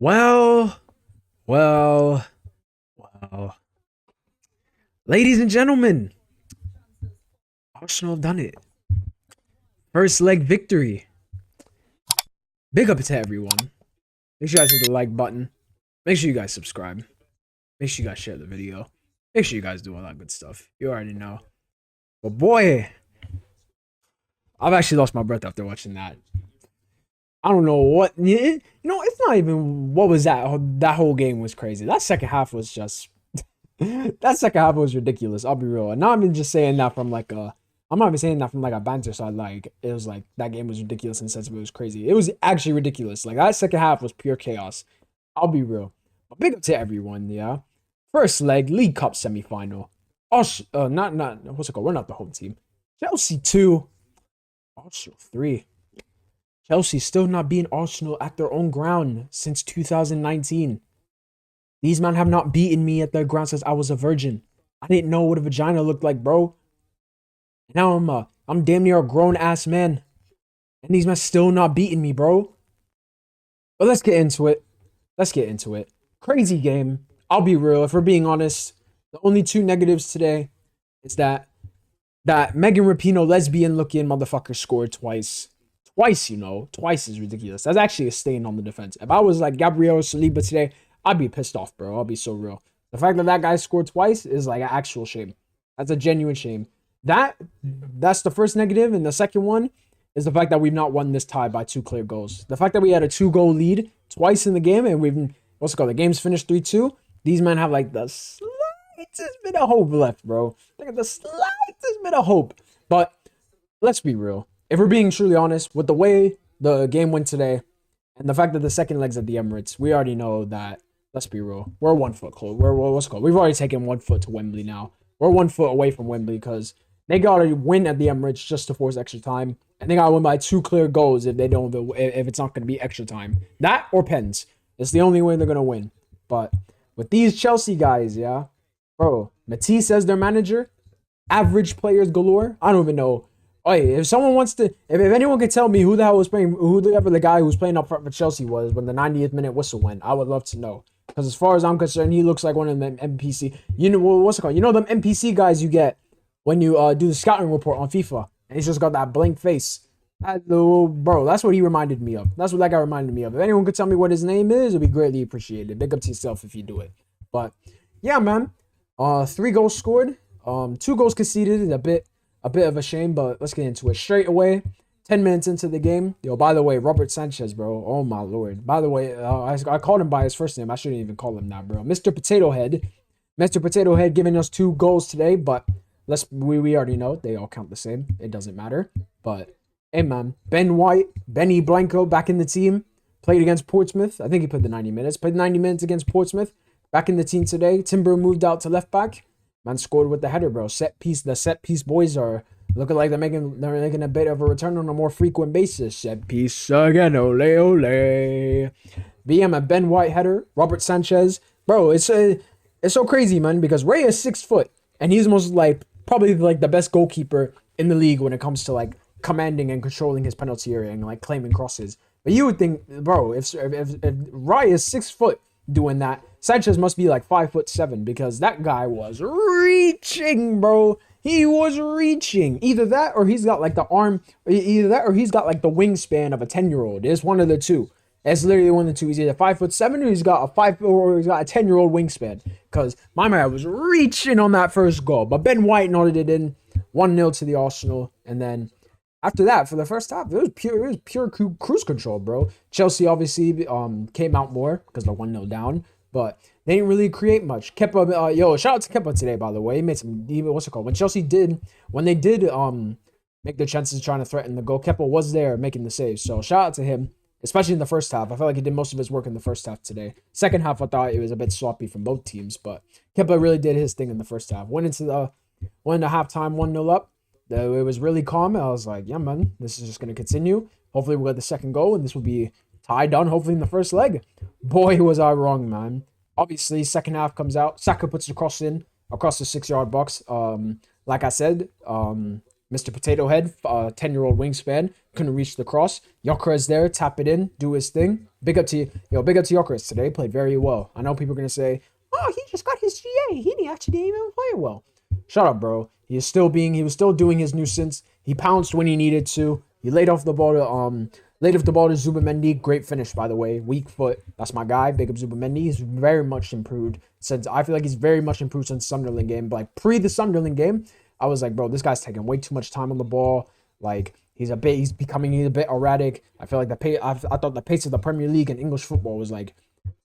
Well, well, well. Ladies and gentlemen, Arsenal have done it. First leg victory. Big up to everyone. Make sure you guys hit the like button. Make sure you guys subscribe. Make sure you guys share the video. Make sure you guys do all that good stuff. You already know. But boy, I've actually lost my breath after watching that. I don't know what. It's not even what was that. That whole game was crazy. That second half was just. That second half was ridiculous. I'll be real. And not even just saying that from like a. I'm not even saying that from like a banter side. Like it was like that game was ridiculous in the sense of it was crazy. It was actually ridiculous. Like that second half was pure chaos. I'll be real. But big up to everyone. Yeah. First leg, League Cup semifinal. Not what's it called? We're not the home team. Chelsea 2, Arsenal 3. Chelsea still not beating Arsenal at their own ground since 2019. These men have not beaten me at their ground since I was a virgin. I didn't know what a vagina looked like, bro. Now I'm damn near a grown ass man, and these men still not beating me, bro. But let's get into it. Crazy game. I'll be real. If we're being honest, the only two negatives today is that Megan Rapinoe lesbian looking motherfucker scored twice. Twice is ridiculous. That's actually a stain on the defense. If I was like Gabriel Saliba today, I'd be pissed off, bro. I'll be so real. The fact that guy scored twice is like an actual shame. That's a genuine shame. That's the first negative, and the second one is the fact that we've not won this tie by 2 clear goals. The fact that we had a 2-goal lead twice in the game, and the game's finished 3-2. These men have like the slightest bit of hope left, bro. They got the slightest bit of hope. But let's be real. If we're being truly honest, with the way the game went today, and the fact that the second leg's at the Emirates, we already know that, let's be real, we're 1 foot close. We've already taken 1 foot to Wembley now. We're 1 foot away from Wembley because they got to win at the Emirates just to force extra time. And they got to win by 2 clear goals if it's not going to be extra time. That or pens. It's the only way they're going to win. But with these Chelsea guys, yeah, bro, Matisse as their manager, average players galore. I don't even know. Hey, if someone wants to, if anyone could tell me who the hell was playing, whoever the guy who was playing up front for Chelsea was when the 90th minute whistle went, I would love to know. Because as far as I'm concerned, he looks like one of them NPC. You know what's it called? You know them NPC guys you get when you do the scouting report on FIFA, and he's just got that blank face. Bro, that's what he reminded me of. That's what that guy reminded me of. If anyone could tell me what his name is, it'd be greatly appreciated. Big up to yourself if you do it. But yeah, man, 3 goals scored, 2 goals conceded, a bit of a shame, but let's get into it straight away. 10 minutes into the game. Yo, by the way, Robert Sanchez, bro. Oh, my Lord. By the way, I called him by his first name. I shouldn't even call him that, bro. Mr. Potato Head. Mr. Potato Head giving us 2 goals today, but we already know. They all count the same. It doesn't matter. But, hey, man. Ben White, Benny Blanco back in the team. Played against Portsmouth. I think he played the 90 minutes. Played 90 minutes against Portsmouth. Back in the team today. Timber moved out to left back. Man scored with the header, bro. The set piece boys are looking like they're making a bit of a return on a more frequent basis. Set piece again, ole ole. BM a Ben White header. Robert Sanchez, bro. It's so crazy, man, because Ray is 6 foot and he's most like probably like the best goalkeeper in the league when it comes to like commanding and controlling his penalty area and like claiming crosses. But you would think, bro, if Ray is 6 foot doing that, Sanchez must be like 5'7" because that guy was reaching, bro. He was reaching. Either that or he's got like the arm. Either that or he's got like the wingspan of a 10-year-old. It's one of the two. It's literally one of the two. He's either 5'7" or he's got a 10-year-old wingspan. Because my man was reaching on that first goal. But Ben White nodded it in 1-0 to the Arsenal. And then after that, for the first half, it was pure cruise control, bro. Chelsea obviously came out more because they're 1-0 down. But they didn't really create much. Kepa, shout out to Kepa today, by the way. He made some, what's it called? When they did make their chances trying to threaten the goal, Kepa was there making the saves. So shout out to him, especially in the first half. I felt like he did most of his work in the first half today. Second half, I thought it was a bit sloppy from both teams, but Kepa really did his thing in the first half. Went into halftime 1-0 up. It was really calm. I was like, yeah, man, this is just going to continue. Hopefully we'll get the second goal, and this will be tied down, hopefully in the first leg. Boy, was I wrong, man. Obviously, second half comes out. Saka puts the cross in across the 6-yard box. Like I said, Mr. Potato Head, 10-year-old wingspan, couldn't reach the cross. Gyökeres there, tap it in, do his thing. Big up to Gyökeres today. Played very well. I know people are gonna say, "Oh, he just got his GA. He actually didn't even play well." Shut up, bro. He was still doing his nuisance. He pounced when he needed to. He laid off the ball to Zubamendi. Great finish, by the way. Weak foot. That's my guy. Big up Zubamendi. He's very much improved since I feel like he's very much improved since Sunderland game. But like pre the Sunderland game, I was like, bro, this guy's taking way too much time on the ball. Like he's becoming a bit erratic. I feel like I thought the pace of the Premier League and English football was like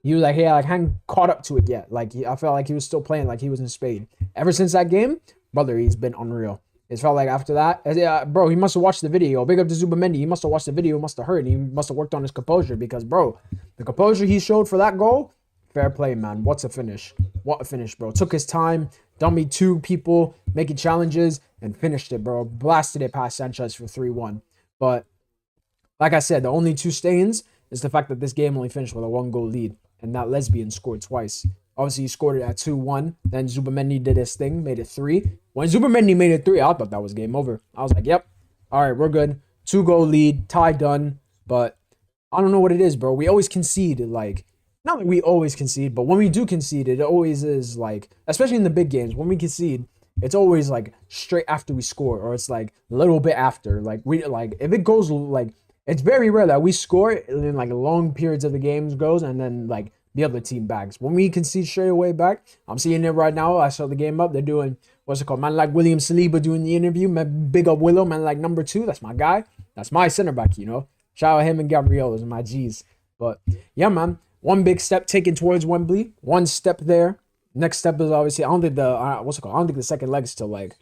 he was like, hey, I hadn't caught up to it yet. Like I felt like he was still playing like he was in Spain. Ever since that game, brother, he's been unreal. It felt like after that, bro, he must have watched the video. Big up to Zubamendi. He must have watched the video, must have heard. He must have worked on his composure because, bro, the composure he showed for that goal, fair play, man. What's a finish? What a finish, bro. Took his time, dummied two people, making challenges, and finished it, bro. Blasted it past Sanchez for 3-1. But like I said, the only two stains is the fact that this game only finished with a 1-goal lead, and that lesbian scored twice. Obviously, he scored it at 2-1. Then Zubamendi did his thing, made it 3. When Zubamendi made it 3, I thought that was game over. I was like, yep. All right, we're good. 2-goal lead, tie done. But I don't know what it is, bro. We always concede. Like, not that we always concede, but when we do concede, it always is like, especially in the big games, when we concede, it's always like straight after we score, or it's like a little bit after. Like, if it goes, like, it's very rare that we score in like long periods of the games goes, and then like, the other team bags. When we concede straight away back, I'm seeing it right now. I saw the game up. They're doing, what's it called? Man like William Saliba doing the interview. Man, big up Willow. Man like number 2. That's my guy. That's my center back, you know. Shout out him and Gabriel. Those are my G's. But yeah, man. One big step taken towards Wembley. One step there. Next step is obviously, I don't think I don't think the second leg's till like,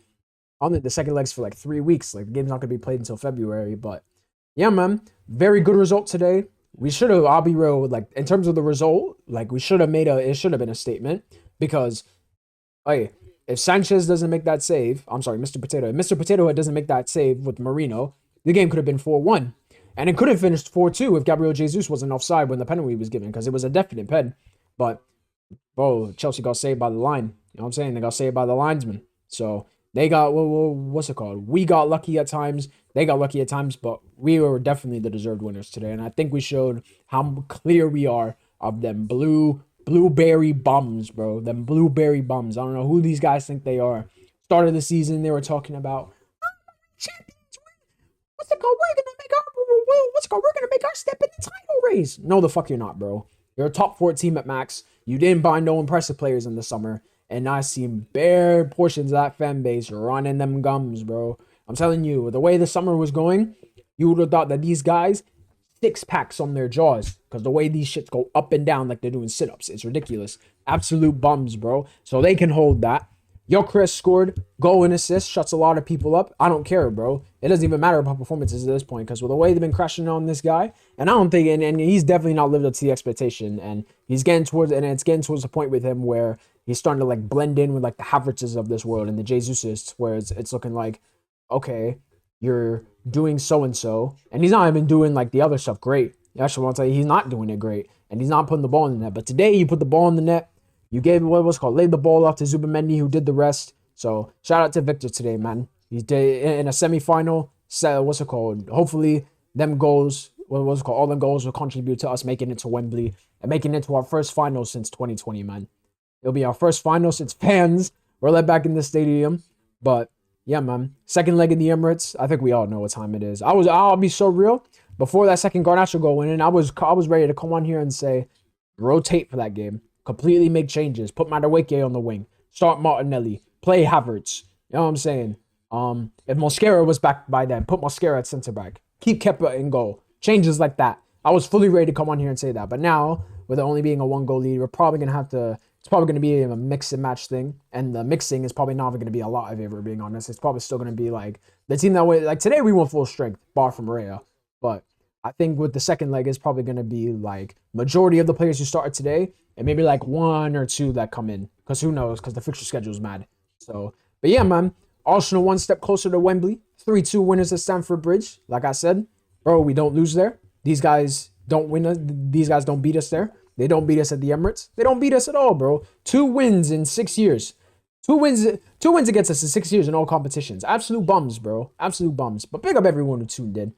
I don't think the second leg's for like 3 weeks. Like the game's not going to be played until February. But yeah, man. Very good result today. We should have, I'll be real, like, in terms of the result, like, it should have been a statement, because, hey, if Sanchez doesn't make that save, I'm sorry, Mr. Potato, if Mr. Potato Head doesn't make that save with Marino, the game could have been 4-1, and it could have finished 4-2 if Gabriel Jesus wasn't offside when the penalty was given, because it was a definite pen, but, bro, Chelsea got saved by the line, you know what I'm saying, they got saved by the linesman, so, they got, what's it called, we got lucky at times, they got lucky at times, but we were definitely the deserved winners today. And I think we showed how clear we are of them blueberry bums, bro. Them blueberry bums. I don't know who these guys think they are. Start of the season, they were talking about champions. What's it called? We're gonna make our step in the title race. No, the fuck you're not, bro. You're a top 4 team at max. You didn't buy no impressive players in the summer, and I seen bare portions of that fan base running them gums, bro. I'm telling you, the way the summer was going, you would have thought that these guys, 6-packs on their jaws, because the way these shits go up and down like they're doing sit-ups, it's ridiculous. Absolute bums, bro. So they can hold that. Gyökeres scored, goal and assist, shuts a lot of people up. I don't care, bro. It doesn't even matter about performances at this point, because with the way they've been crashing on this guy, and I don't think, and he's definitely not lived up to the expectation, and it's getting towards the point with him where he's starting to like blend in with like the Havvertzes of this world and the Jesuses, where it's looking like, okay, you're doing so-and-so, and he's not even doing like the other stuff great. Actually, I want to tell you, he's not doing it great, and he's not putting the ball in the net. But today, you put the ball in the net. You gave laid the ball off to Zubamendi, who did the rest. So shout out to Victor today, man. He did in a semifinal. Hopefully, them goals, all the goals will contribute to us making it to Wembley and making it to our first final since 2020, man. It'll be our first final since fans were let back in the stadium, but. Yeah, man. Second leg in the Emirates. I think we all know what time it is. I'll be so real. Before that second Garnacho goal went in, I was ready to come on here and say, rotate for that game. Completely make changes. Put Madueke on the wing. Start Martinelli. Play Havertz. You know what I'm saying? If Mosquera was back by then, put Mosquera at center back. Keep Kepa in goal. Changes like that. I was fully ready to come on here and say that. But now, with it only being a 1-goal lead, we're probably going to have to... It's probably going to be a mix and match thing. And the mixing is probably not going to be a lot of it, if we're being honest. It's probably still going to be like the team that way. Like today, we went full strength, bar from Rhea. But I think with the second leg, it's probably going to be like majority of the players who started today, and maybe like 1 or 2 that come in. Because who knows? Because the fixture schedule is mad. So, but yeah, man. Arsenal 1 step closer to Wembley. 3-2 winners at Stamford Bridge. Like I said, bro, we don't lose there. These guys don't win us. These guys don't beat us there. They don't beat us at the Emirates. They don't beat us at all, bro. 2 wins in 6 years. Two wins against us in 6 years in all competitions. Absolute bums, bro. Absolute bums. But big up everyone who tuned in.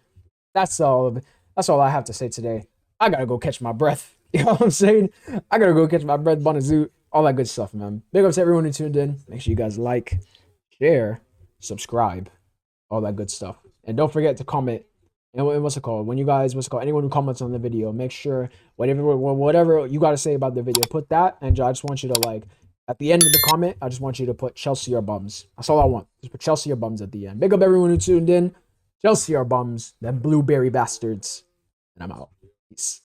That's all. That's all I have to say today. I gotta go catch my breath. You know what I'm saying? I gotta go catch my breath, Bonazoot, all that good stuff, man. Big up to everyone who tuned in. Make sure you guys like, share, subscribe, all that good stuff, and don't forget to comment. And what's it called? When you guys, what's it called? Anyone who comments on the video, make sure whatever you gotta say about the video, put that. And I just want you to like at the end of the comment, I just want you to put Chelsea or bums. That's all I want. Just put Chelsea or bums at the end. Big up everyone who tuned in. Chelsea are bums, them blueberry bastards. And I'm out. Peace.